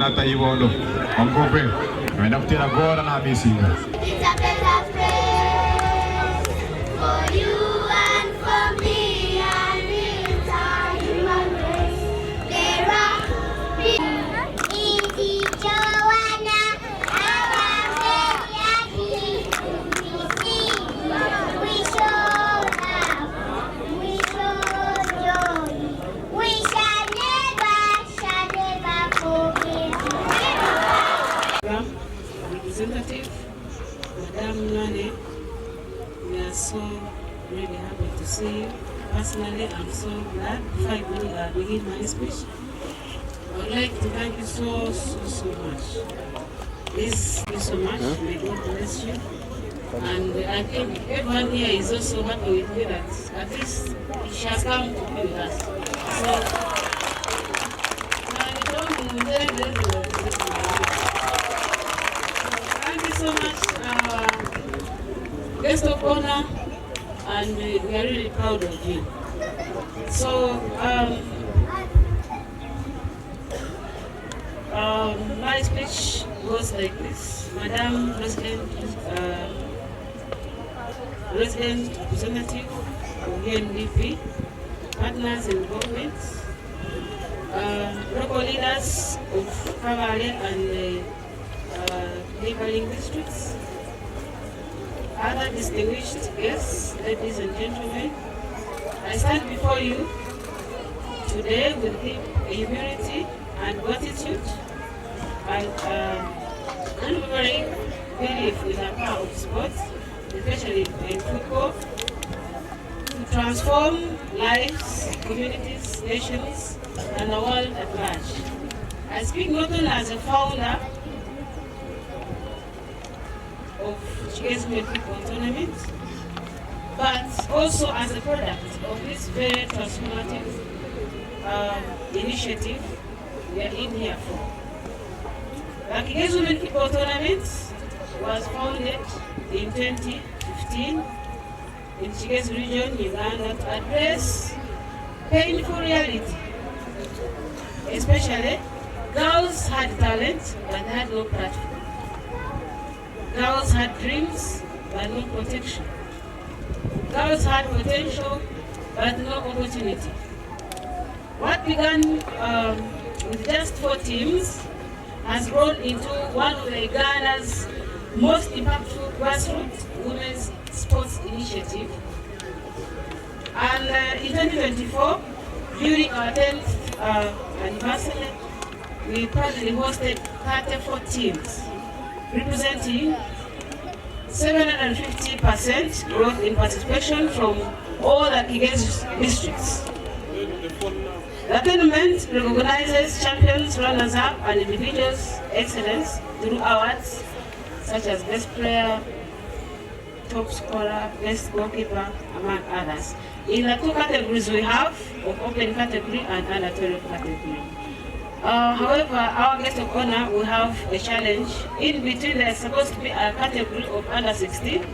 Nata Iwondo, Ongope, when up to the God and Abisi. It's a better place for you and for me and the entire human race. There are people in Joanna, we show love, we show joy, we shall never forget. Representative, Madam Nane, we are so really happy to see you. Personally, I'm so glad. Before I begin my speech, I would like to thank you so much. Thank you so much. May God bless you. And I think everyone here is also happy with me that at least she has come to be with us. So, thank you so much, guest of honor, and we are really proud of you. So, my speech goes like this. Madam President, Resident Representative of UNDP, partners in government, local leaders of Kabale and neighboring districts, other distinguished guests, ladies and gentlemen, I stand before you today with humility and gratitude and unwavering belief in the power of sports, especially in football, to transform lives, communities, nations, and the world at large. I speak not only as a founder of Kigezi Football Tournament, but also as a product of this very transformative initiative we are in here for. The Kigezi Football Tournament was founded in 2015 in Kigezi region, Uganda, to address painful reality. Especially, girls had talent but had no platform. Girls had dreams but no protection. Girls had potential but no opportunity. What began with just 4 teams has grown into one of Uganda's most impactful grassroots women's sports initiative. And in 2024, during our 10th anniversary, we proudly hosted 34 teams, representing 750% growth in participation from all the Kigezi districts. The tournament recognizes champions, runners-up, and individuals' excellence through awards such as Best Player, Top Scorer, Best Goalkeeper, among others. In the 2 categories we have, of open category and under 12 category. However, our guest of honor will have a challenge. In between, there's supposed to be a category of under 16,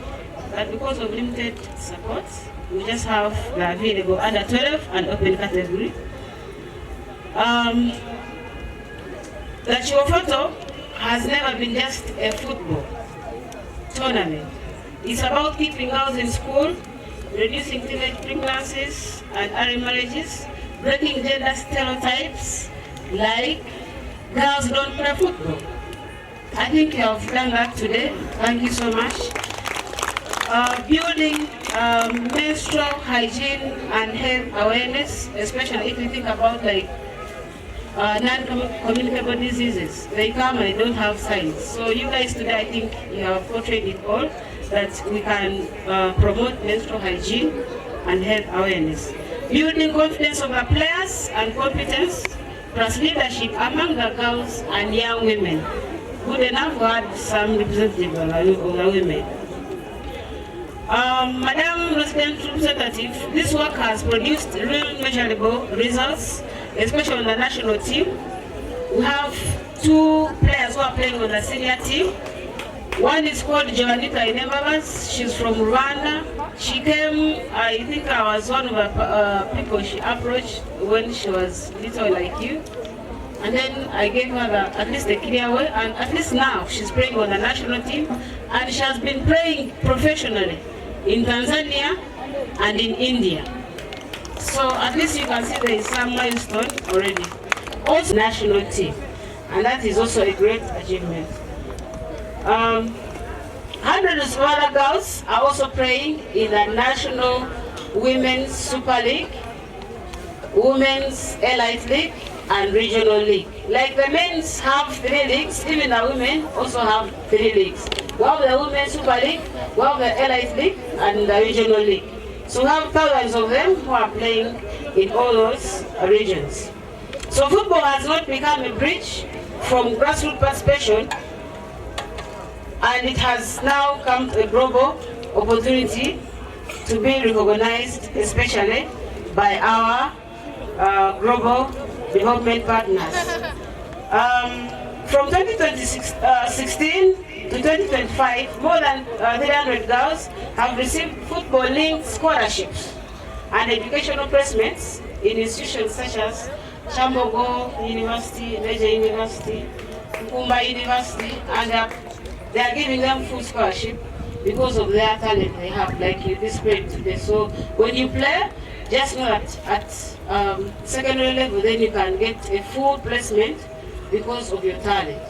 but because of limited support, we just have the available under 12 and open category. The Chiwofoto has never been just a football tournament. It's about keeping girls in school, reducing teenage pregnancies and early marriages, breaking gender stereotypes like girls don't play football. I think you have done that today. Thank you so much. Building menstrual hygiene and health awareness, especially if you think about like non-communicable diseases. They come and they don't have signs. So you guys today, I think you have portrayed it all, that we can promote menstrual hygiene and health awareness. Building confidence of the players and competence, plus leadership among the girls and young women. Good enough to have some representative of the women. Madam Resident Representative, this work has produced real measurable results, especially on the national team. We have 2 players who are playing on the senior team, One is called Joanita Inembabas. She's from Rwanda. She came, I think I was one of the people she approached when she was little like you. And then I gave her at least a clear way, and at least now she's playing on the national team, and she has been playing professionally in Tanzania and in India. So at least you can see there is some milestone already. Also national team, and that is also a great achievement. Hundreds of other girls are also playing in the National Women's Super League, Women's Elite League, and Regional League. Like the men's have 3 leagues, even the women also have 3 leagues. We have the Women's Super League, we have the Elite League, and the Regional League. So we have thousands of them who are playing in all those regions. So football has not become a bridge from grassroots participation, and it has now come to a global opportunity to be recognized, especially by our global development partners. From 2016 to 2025, more than 300 girls have received football-linked scholarships and educational placements in institutions such as Chambogo University, Leisure University, Kumba University, and they are giving them full scholarship because of their talent they have, like you displayed today. So when you play, just know that at secondary level, then you can get a full placement because of your talent.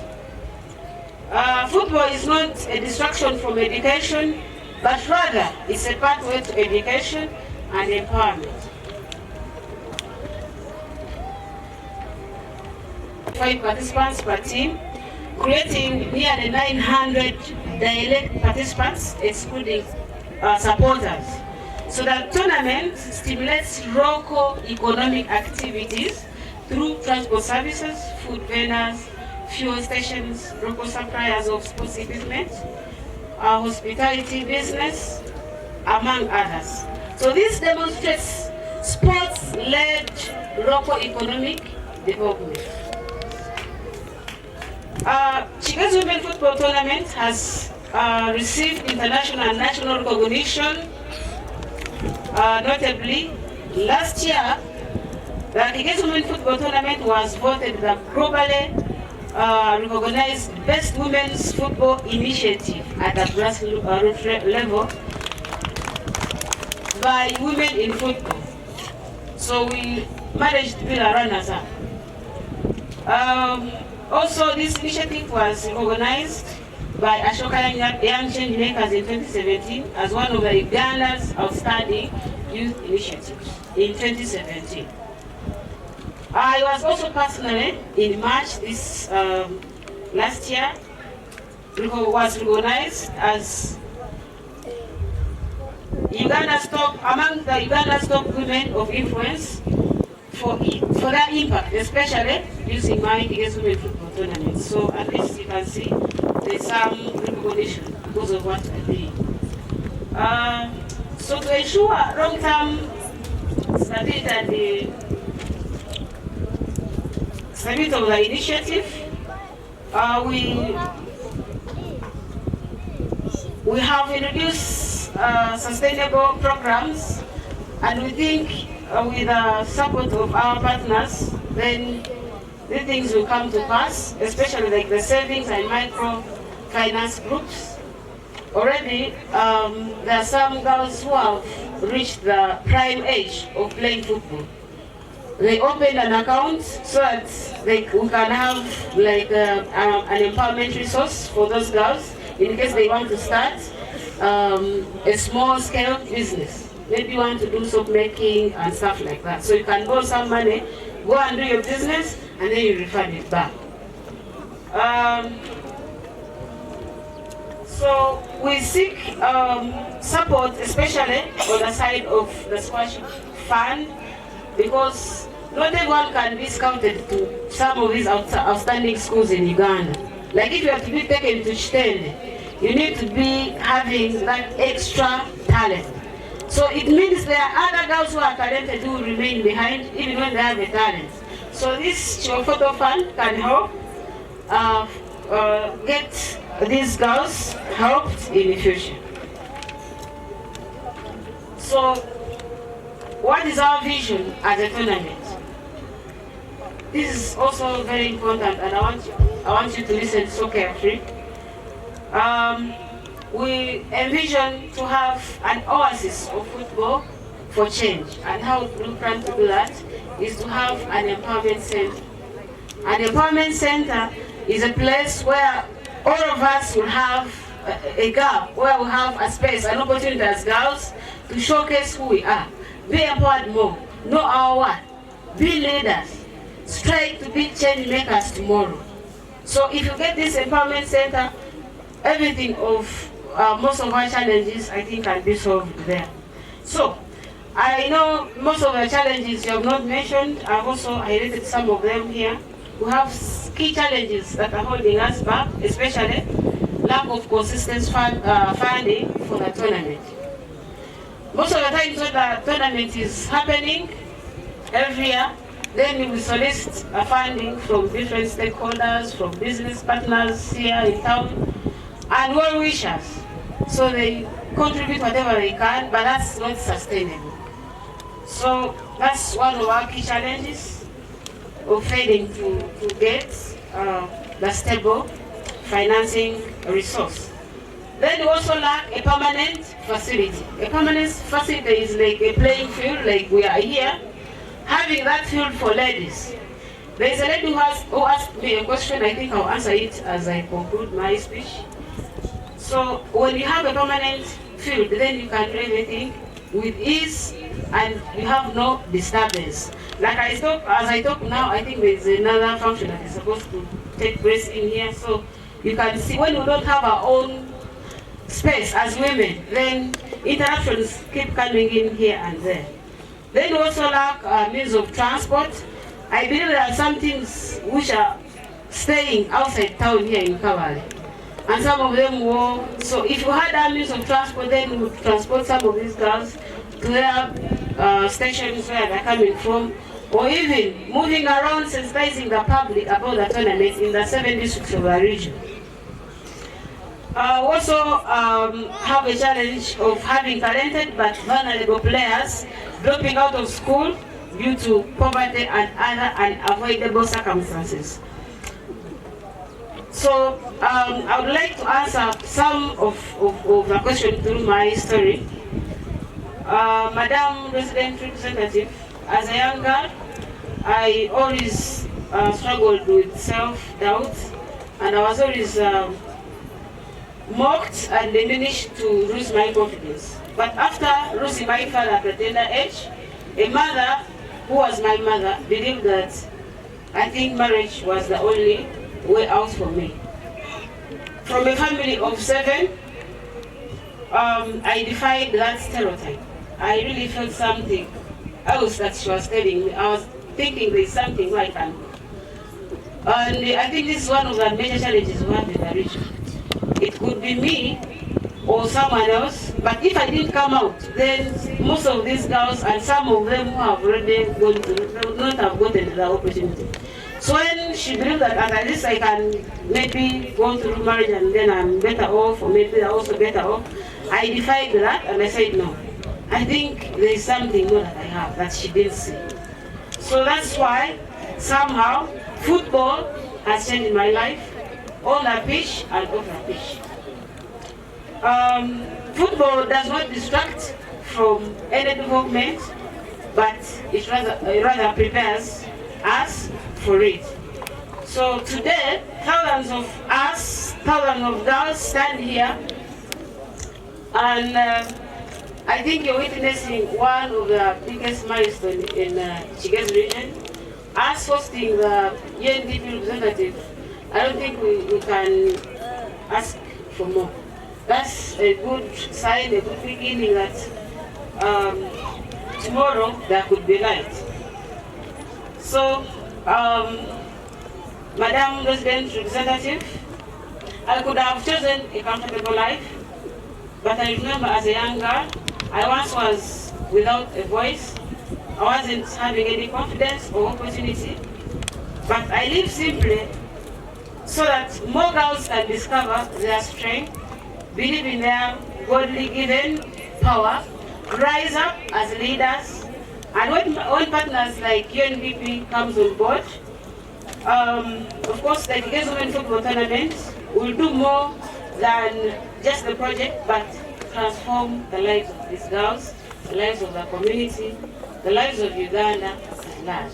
Football is not a distraction from education, but rather it's a pathway to education and empowerment. 5 participants per team, creating nearly 900 direct participants, excluding supporters. So the tournament stimulates local economic activities through transport services, food vendors, fuel stations, local suppliers of sports equipment, hospitality business, among others. So this demonstrates sports-led local economic development. Kigezi Women Football Tournament has received international and national recognition. Notably, last year, the Kigezi Women Football Tournament was voted the globally recognized Best Women's Football Initiative at the grassroots level by Women in Football. So we managed to be the runners-up. Also, this initiative was recognized by Ashoka Young Change Makers in 2017 as one of the Uganda's outstanding youth initiatives in 2017. I was also personally in March this last year was recognized as among the Uganda's top women of influence for their impact, especially using my Kigezi Women Football Tournament. So at least you can see there's some recognition because of what I did. So to ensure long-term stability and the stability of the initiative, we have introduced sustainable programs, and we think with the support of our partners, then these things will come to pass, especially like the savings and microfinance groups. Already, there are some girls who have reached the prime age of playing football. They opened an account so that we can have like an empowerment resource for those girls in case they want to start a small-scale business. Maybe you want to do soap making and stuff like that. So you can borrow some money, go and do your business, and then you refund it back. So we seek support, especially on the side of the scholarship fund, because not everyone can be scouted to some of these outstanding schools in Uganda. Like if you have to be taken to Chitende, you need to be having that extra talent. So it means there are other girls who are talented who remain behind even when they have a talent. So this Photo Fund can help get these girls helped in the future. So, what is our vision as a tournament? This is also very important, and I want you to listen so carefully. We envision to have an oasis of football for change, and how we plan to do that is to have an empowerment center. An empowerment center is a place where all of us will have a gap, where we have a space, an opportunity as girls to showcase who we are, be empowered more, know our worth, be leaders, strive to be change makers tomorrow. So if you get this empowerment center, everything of most of our challenges, I think, can be solved there. So I know most of the challenges you have not mentioned. I've also highlighted some of them here. We have key challenges that are holding us back, especially lack of consistent funding for the tournament. Most of the times when the tournament is happening every year, then we solicit funding from different stakeholders, from business partners here in town, and well-wishers. So they contribute whatever they can, but that's not sustainable. So that's one of our key challenges of failing to get the stable financing resource. Then we also lack a permanent facility. A permanent facility is like a playing field, like we are here, having that field for ladies. There is a lady who asked me a question. I think I'll answer it as I conclude my speech. So when you have a permanent field, then you can do everything with ease and you have no disturbance. Like as I talk now, I think there's another function that is supposed to take place in here. So you can see when we don't have our own space as women, then interruptions keep coming in here and there. Then we also lack means of transport. I believe there are some things which are staying outside town here in Kabale, and some of them walk. So if you had a means of transport, then we would transport some of these girls to their stations where they're coming from, or even moving around sensitizing the public about the tournament in the 7 districts of the region. Also have a challenge of having talented but vulnerable players dropping out of school due to poverty and other unavoidable circumstances. So I would like to answer some of the questions through my story. Madam Resident Representative, as a young girl, I always struggled with self-doubt, and I was always mocked and diminished to lose my confidence. But after losing my father at a tender age, a mother who was my mother believed that I think marriage was the only way out for me. From a family of 7, I defied that stereotype. I really felt something else that she was telling me. I was thinking there's something I can do. And I think this is one of the major challenges we have in the region. It could be me or someone else, but if I didn't come out, then most of these girls and some of them who have already gone to would not have gotten the opportunity. So when she believed that at least I can maybe go through marriage and then I'm better off, or maybe they're also better off, I defied that and I said no. I think there is something more that I have that she didn't see. So that's why somehow football has changed my life, on the pitch and off the pitch. Football does not distract from any development, but it rather prepares us for it. So today, thousands of us, thousands of girls stand here, and I think you're witnessing one of the biggest milestones in Kigezi region. Us hosting the UNDP representative, I don't think we can ask for more. That's a good sign, a good beginning that tomorrow there could be light. So, Madam Resident Representative, I could have chosen a comfortable life, but I remember as a young girl, I once was without a voice. I wasn't having any confidence or opportunity, but I lived simply so that more girls can discover their strength, believe in their godly given power, rise up as leaders, and when partners like UNDP comes on board, of course, like Kigezi Women Football Tournament will do more than just the project, but transform the lives of these girls, the lives of the community, the lives of Uganda at large.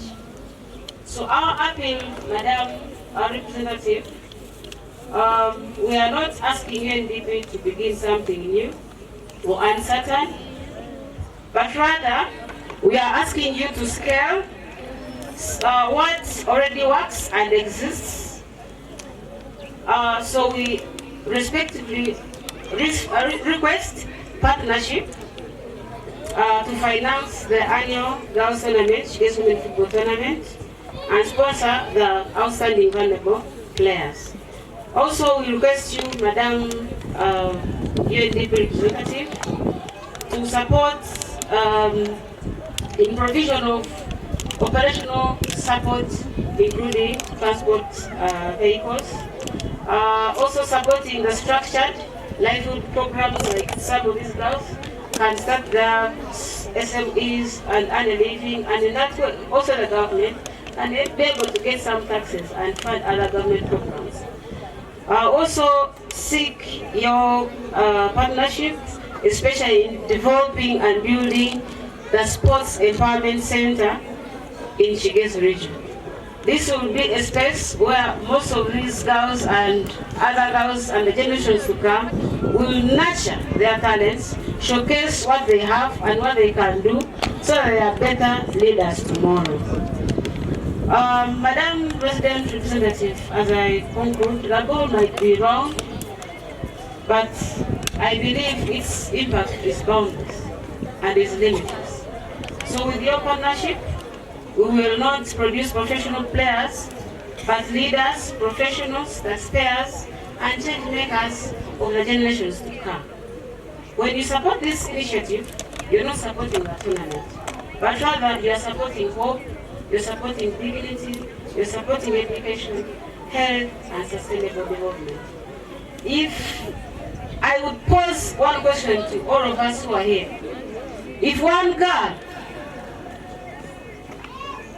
So our appeal, Madam, our representative, we are not asking UNDP to begin something new or uncertain, but rather we are asking you to scale what already works and exists. So we respectively request partnership to finance the annual girls tournament, Kigezi Women Football Tournament, and sponsor the outstanding vulnerable players. Also, we request you, Madam UNDP representative, to support in provision of operational support, including transport vehicles, also supporting the structured livelihood programs like some of these girls can start their SMEs and earn a living, and in that way also the government can be able to get some taxes and fund other government programs. Also seek your partnerships, especially in developing and building the Sports Empowerment Center in Kigezi region. This will be a space where most of these girls and other girls and the generations to come will nurture their talents, showcase what they have and what they can do, so that they are better leaders tomorrow. Madam President Representative, as I conclude, the goal might be wrong, but I believe its impact is boundless and is limitless. So with your partnership, we will not produce professional players, but leaders, professionals, taxpayers, and change makers of the generations to come. When you support this initiative, you're not supporting the tournament, but rather you are supporting hope, you're supporting dignity, you're supporting education, health, and sustainable development. If I would pose one question to all of us who are here, if one girl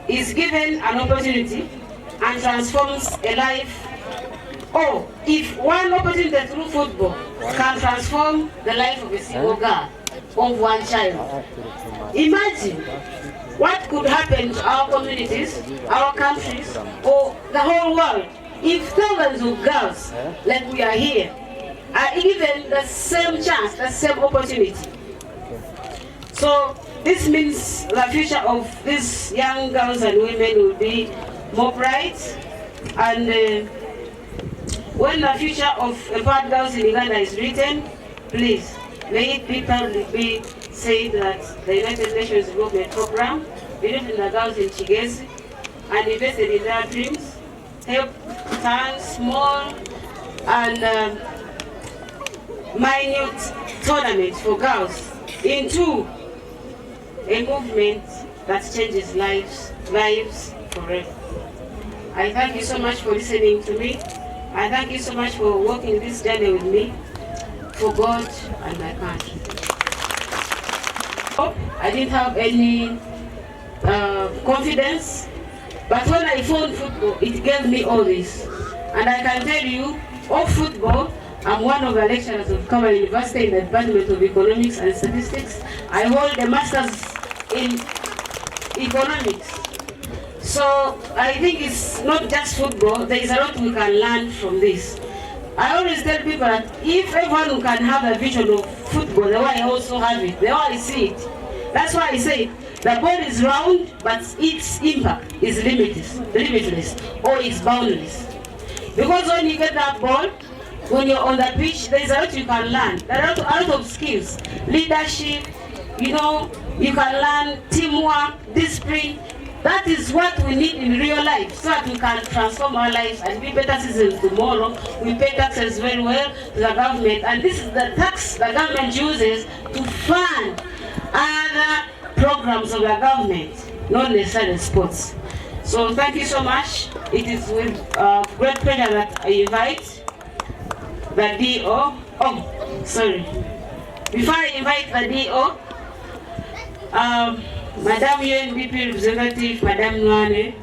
is given an opportunity and transforms a life, or if one opportunity through football can transform the life of a single girl, of one child, imagine what could happen to our communities, our countries, or the whole world if thousands of girls, like we are here, are given the same chance, the same opportunity. So this means the future of these young girls and women will be more bright, and when the future of empowered girls in Uganda is written, please, may it be proudly be said that the United Nations Development Program believed in the girls in Kigezi and invested in their dreams, helped turn small and minute tournaments for girls into a movement that changes lives forever. I thank you so much for listening to me. I thank you so much for walking this journey with me for God and my country. I didn't have any confidence, but when I found football, it gave me all this. And I can tell you, of football, I'm one of the lecturers of Kabale University in the Department of Economics and Statistics. I hold a master's in economics. So I think it's not just football, there is a lot we can learn from this. I always tell people that if everyone can have a vision of football the way I also have it, the way I see it, that's why I say the ball is round, but its impact is limitless, or is boundless. Because when you get that ball, when you're on the pitch, there's a lot you can learn. There are a lot of skills, leadership, you can learn teamwork, discipline. That is what we need in real life, so that we can transform our lives and be better citizens tomorrow. We pay taxes very well to the government, and this is the tax the government uses to fund other programs of the government, not necessarily sports. So thank you so much. It is with great pleasure that I invite the DO. Oh, sorry. Before I invite the DO, Madam UNDP representative, Madam Nwane,